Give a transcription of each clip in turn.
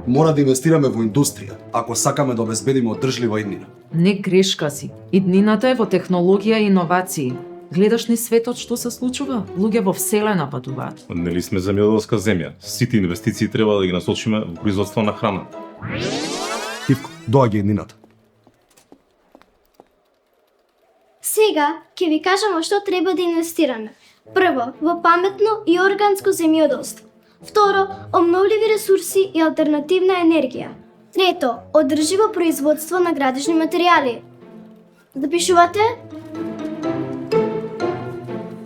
Мора да инвестираме во индустрија, ако сакаме да обезбедиме одржлива иднина. Не грешка си. Иднината е во технологија и иновации. Гледаш ни светот што се случува? Луѓе во вселена патуваат. Нели сме земјоделска земја? Сите инвестиции треба да ги насочиме во производство на храна. Ивко, доаѓа иднината. Сега ќе ви кажам во што треба да инвестираме. Прво, во паметно и органско земјоделство. Второ, обновливи ресурси и алтернативна енергија. Трето, одрживо производство на градежни материјали. Запишувате?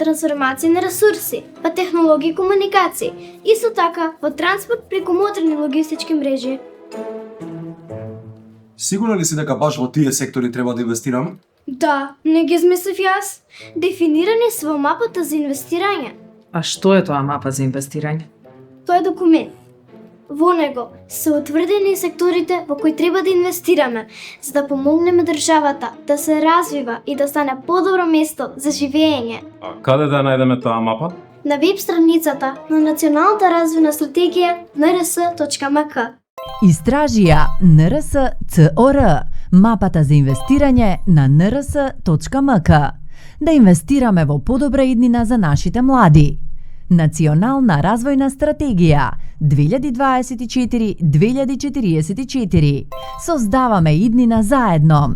Трансформација на ресурси, па технологии и комуникации. Исто така, во транспорт преку модерни логистички мрежи. Сигурна ли си дека баш во тие сектори треба да инвестираме? Да, не ги измислив јас. Дефинирани се во мапата за инвестирање. А што е тоа мапа за инвестирање? Тоа е документ. Во него се утврдени секторите во кои треба да инвестираме, за да помогнеме државата да се развива и да стане подобро место за живење. А каде да најдеме таа мапа? На веб страницата на Националната развојна стратегија nrs.mk. Истражија НРС.ЦОР, мапата за инвестирање на nrs.mk. Да инвестираме во подобра иднина за нашите млади. Национална развојна стратегија 2024-2044. Создаваме иднина заедно.